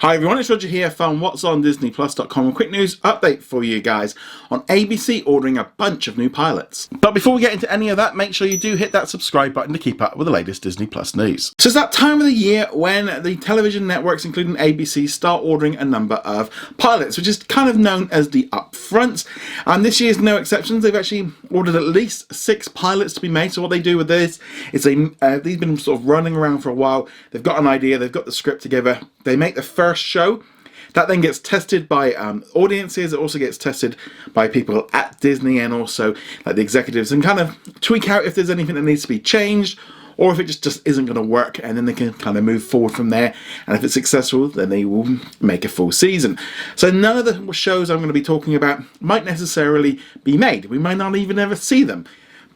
Hi everyone, it's Roger here from What's on DisneyPlus.com. A quick news update for you guys on ABC ordering a bunch of new pilots. But before we get into any of that, make sure you do hit that subscribe button to keep up with the latest Disney Plus news. So it's that time of the year when the television networks, including ABC, start ordering a number of pilots, which is kind of known as the upfronts. And this year's no exceptions. They've actually ordered at least 6 pilots to be made. So what they do with this is they've been sort of running around for a while. They've got an idea, they've got the script together. They make the first show. That then gets tested by audiences. It also gets tested by people at Disney and also like the executives, and kind of tweak out if there's anything that needs to be changed or if it just isn't going to work, and then they can kind of move forward from there. And if it's successful, then they will make a full season. So none of the shows I'm going to be talking about might necessarily be made. We might not even ever see them,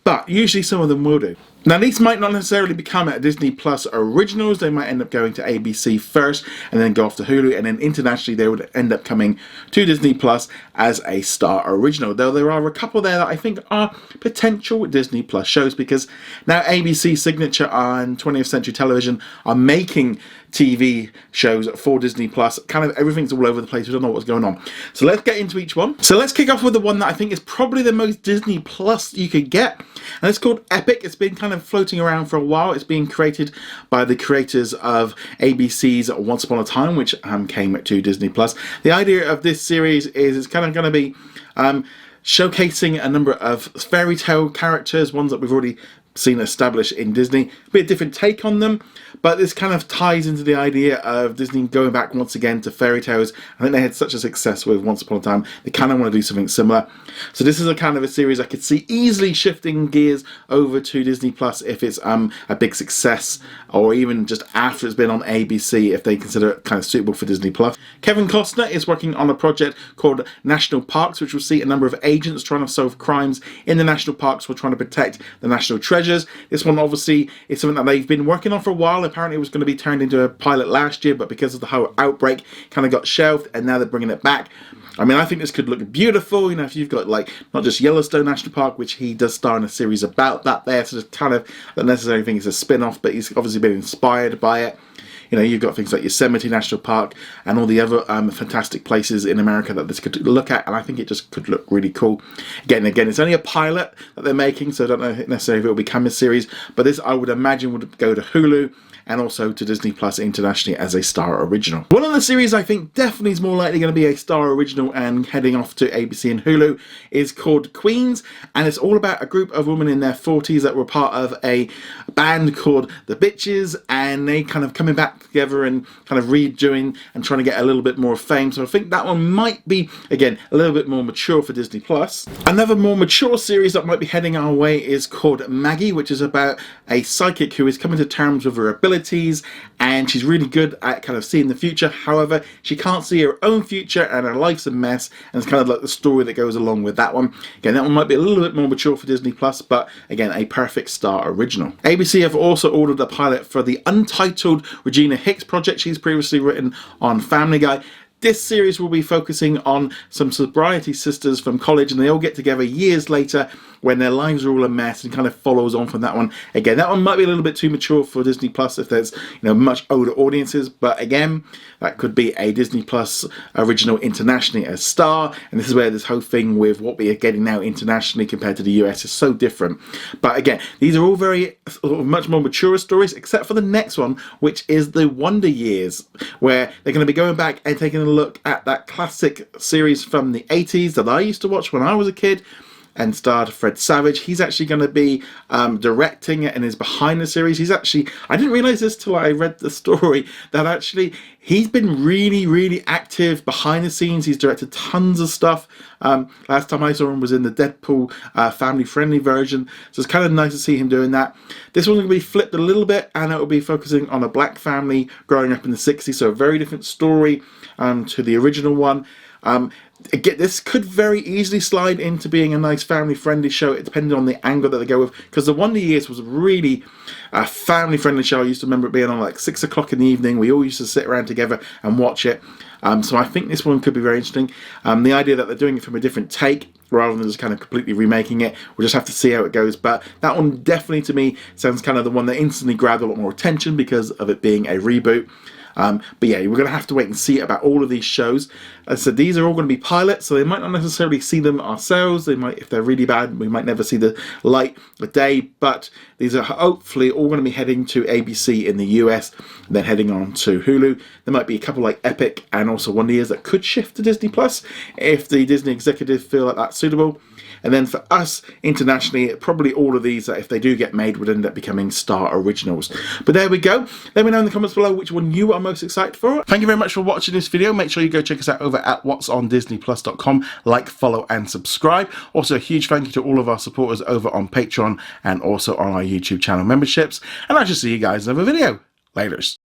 but usually some of them will do. Now these might not necessarily become Disney Plus originals. They might end up going to ABC first and then go off to Hulu, and then internationally they would end up coming to Disney Plus as a Star original. Though there are a couple there that I think are potential Disney Plus shows, because now ABC Signature on 20th Century Television are making TV shows for Disney Plus. Kind of everything's all over the place. We don't know what's going on. So let's get into each one. So let's kick off with the one that I think is probably the most Disney Plus you could get, and it's called Epic. It's been kind of floating around for a while. It's being created by the creators of ABC's Once Upon a Time, which came to Disney Plus. The idea of this series is it's kind of going to be showcasing a number of fairy tale characters, ones that we've already seen established in Disney. A bit different take on them, but this kind of ties into the idea of Disney going back once again to fairy tales. I think they had such a success with Once Upon a Time, they kind of want to do something similar. So this is a kind of a series I could see easily shifting gears over to Disney Plus if it's a big success, or even just after it's been on ABC, if they consider it kind of suitable for Disney Plus. Kevin Costner is working on a project called National Parks, which will see a number of agents trying to solve crimes in the national parks while trying to protect the national treasures. This one obviously is something that they've been working on for a while. Apparently it was going to be turned into a pilot last year, but because of the whole outbreak kind of got shelved, and now they're bringing it back. I mean, I think this could look beautiful, you know, if you've got like not just Yellowstone National Park, which he does star in a series about that there, so it's kind of the necessary thing is a spin-off, but he's obviously been inspired by it. You know, you've got things like Yosemite National Park and all the other fantastic places in America that this could look at, and I think it just could look really cool. Again, it's only a pilot that they're making, so I don't know necessarily if it will become a series, but this I would imagine would go to Hulu and also to Disney Plus internationally as a Star original. One of the series I think definitely is more likely going to be a Star original and heading off to ABC and Hulu is called Queens, and it's all about a group of women in their 40s that were part of a band called The Bitches, and they kind of coming back together and kind of redoing and trying to get a little bit more fame. So I think that one might be, again, a little bit more mature for Disney Plus. Another more mature series that might be heading our way is called Maggie, which is about a psychic who is coming to terms with her abilities, and she's really good at kind of seeing the future. However, she can't see her own future and her life's a mess, and it's kind of like the story that goes along with that one. Again, that one might be a little bit more mature for Disney Plus, but again, a perfect Star original. ABC have also ordered a pilot for the Untitled Regina Hicks project she's previously written on Family Guy. This series will be focusing on some sobriety sisters from college, and they all get together years later when their lives are all a mess, and kind of follows on from that one. Again, that one might be a little bit too mature for Disney Plus if there's, you know, much older audiences, but again, that could be a Disney Plus original internationally as Star, and this is where this whole thing with what we are getting now internationally compared to the US is so different. But again, these are all very much more mature stories, except for the next one, which is the Wonder Years, where they're going to be going back and taking a look at that classic series from the 80s that I used to watch when I was a kid, and starred Fred Savage. He's actually going to be directing it and is behind the series. He's actually, I didn't realise this till I read the story, that actually he's been really active behind the scenes. He's directed tons of stuff. Last time I saw him was in the Deadpool family friendly version, so it's kind of nice to see him doing that. This one's going to be flipped a little bit, and it will be focusing on a black family growing up in the 60s, so a very different story to the original one. Again, this could very easily slide into being a nice family-friendly show, depending on the angle that they go with, because the Wonder Years was really a family-friendly show. I used to remember it being on like 6 o'clock in the evening. We all used to sit around together and watch it. So I think this one could be very interesting. The idea that they're doing it from a different take rather than just kind of completely remaking it, we'll just have to see how it goes. But that one definitely, to me, sounds kind of the one that instantly grabbed a lot more attention because of it being a reboot. But yeah, we're going to have to wait and see about all of these shows. As I said, these are all going to be pilots, so they might not necessarily see them ourselves. They might, if they're really bad, we might never see the light of day. But these are hopefully all going to be heading to ABC in the US, and then heading on to Hulu. There might be a couple like Epic and also One Years that could shift to Disney Plus if the Disney executives feel like that's suitable. And then for us, internationally, probably all of these, if they do get made, would end up becoming Star Originals. But there we go. Let me know in the comments below which one you are most excited for. Thank you very much for watching this video. Make sure you go check us out over at whatsondisneyplus.com. Like, follow, and subscribe. Also, a huge thank you to all of our supporters over on Patreon and also on our YouTube channel memberships. And I shall see you guys in another video. Laters.